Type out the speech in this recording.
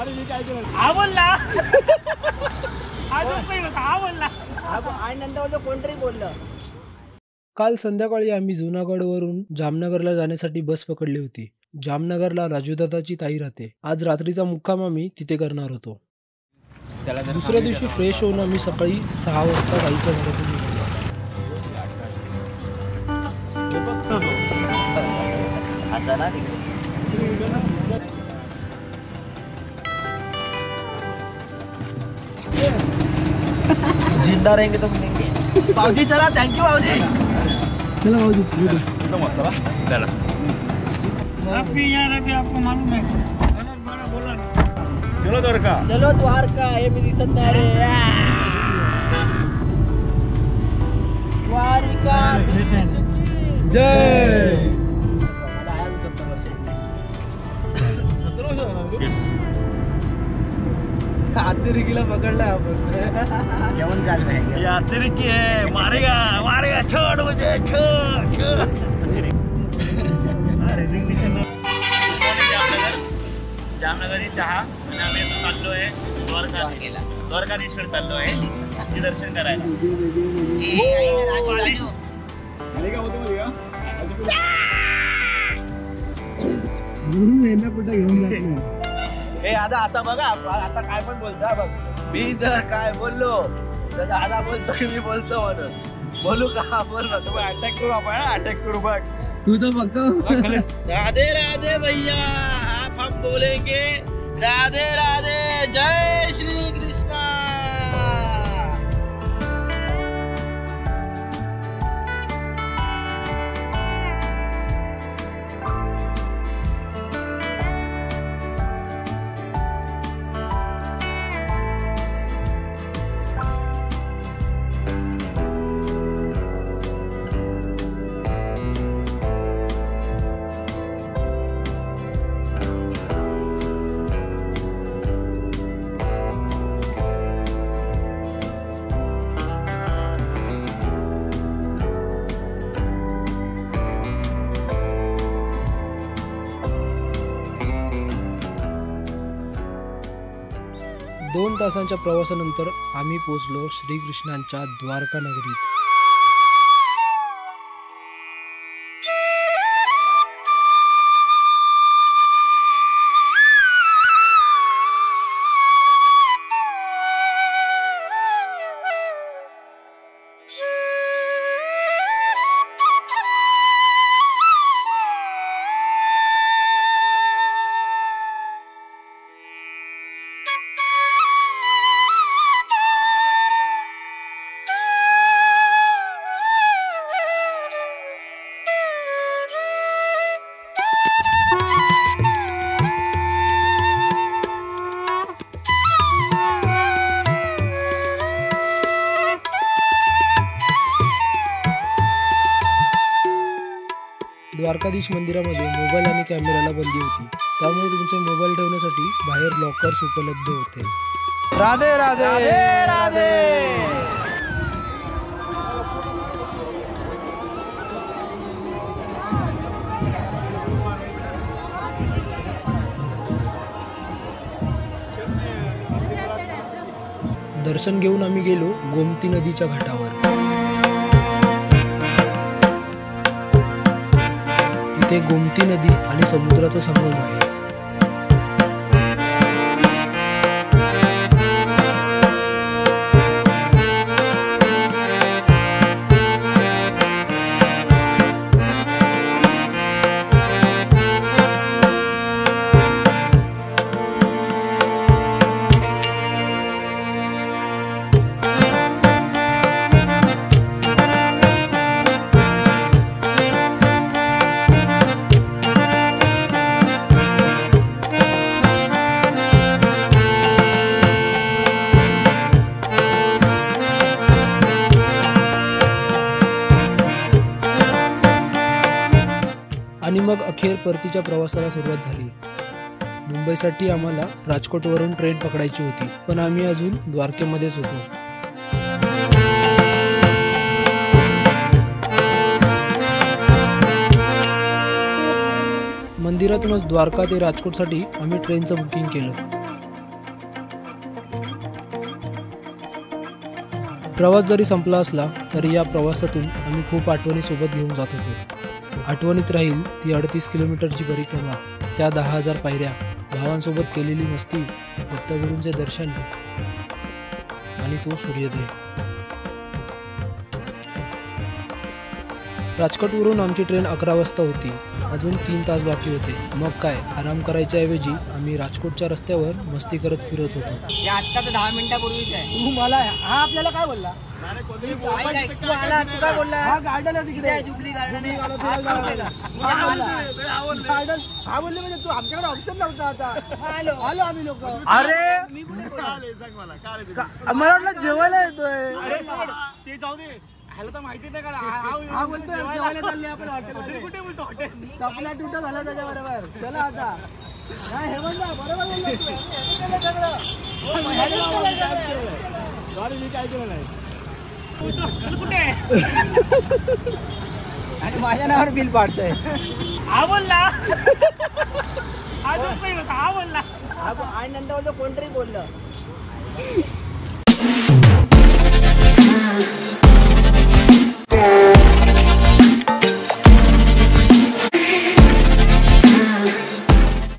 आवडला आनंदावर कोणतरी बोललं. काल संध्याकाळी आम्ही जुनागडवरून जामनगरला जाण्यासाठी बस पकडली होती. जामनगरला राजूदादाची ताई राहते. आज रात्रीचा मुक्काम आम्ही तिथे करणार होतो. दुसऱ्या दिवशी फ्रेश होऊन आम्ही सकाळी 6 वाजता ताईच्या घरातून निघालो. जिंदा रहेंगे तो मिलेंगे. भाऊजी चला, थँक्यू भाऊजी. चला भाऊजी चला. आपको मालूम है. चलो द्वारका. चलो द्वारका. हे मी दिसत नाही रे. द्वारिका जय. अतिरेकीला पकडलाय आपण. जेवण झालं आहे. अतिरेकी है. मारेगा मारेगा. छोड़ मुझे छोड़. जामनगरी चहा आणि आम्ही चाललो आहे द्वारकाधीशकडे चाललो आहे ते दर्शन करायला. हे आता बघा, आता काय पण बोलता बघ. मी जर काय बोललो तर दादा बोलतो की मी बोलतो म्हणून. बोलू का? बोल ना. तुम्ही अटॅक करू, आपण अटॅक करू. बघ तू तर पक्का. राधे राधे भैया. आप हम बोलेंगे राधे राधे. जय श्री कृष्णा. दोन तासांच्या प्रवासानंतर आम्ही पोहोचलो श्रीकृष्णांच्या द्वारका नगरीत. द्वारकाधीश मंदिरामध्ये मोबाईल आणि कॅमेऱ्याला बंदी होती. त्यामुळे तुमचे मोबाईल ठेवण्यासाठी बाहेर लॉकर्स उपलब्ध होते. राधे राधे. राधे राधे. दर्शन घेऊन आम्ही गेलो गोमती नदीच्या घाटावर. तिथे गोमती नदी आणि समुद्राचा संगम आहे. आणि मग अखेर परतीच्या प्रवासाला सुरुवात झाली. मुंबईसाठी आम्हाला राजकोटवरून ट्रेन पकडायची होती, पण आम्ही अजून द्वारकेमध्येच होतो. मंदिरातूनच द्वारका ते राजकोटसाठी आम्ही ट्रेनचं बुकिंग केलं. प्रवास जरी संपला असला तरी या प्रवासातून आम्ही खूप आठवणी सोबत घेऊन जात होतो. आठवणीत राहील ती 38 किलोमीटरची परिक्रमा, त्या 10,000 पायऱ्या, भावांसोबत केलेली मस्ती, दत्तगुरूंचे दर्शन आणि तो सूर्योदय. राजकोटवरून आमची ट्रेन 11 वाजता होती. अजून 3 तास बाकी होते. मग काय, आराम करायच्या ऐवजी आम्ही राजकोटच्या रस्त्यावर मस्ती करत फिरत होतो. हे आत्ता तर 10 मिनिटापूर्वीच आहे. तू मला हा आपल्याला काय बोलला? तू आला, तू काय बोलला? हा गार्डन आहे तिकडे, जुबली गार्डन आहे. गार्डन हा बोलले म्हणजे तू आमच्याकडे ऑप्शन नव्हता. आता आलो आम्ही लोक. अरे मी कुठे बोलला? मला वाटलं जेवायला येतोय. ते जाऊ दे, ह्याला तर माहिती नाही का हा बोलतोय जेवायला चालले आपण हॉटेल. कुठे बोलतो हॉटेल? सपना टुटा झाला त्याच्या बरोबर. चला आता नाही हे म्हणला बरोबर बोलला तू. हे सगळं सॉरी मी काय केलं नाही. कुठे आणि माझ्या नावावर बिल पाडतोय. हा बोलला, हा बोलला. आणि नंतर बोलतो कोणतरी बोललं.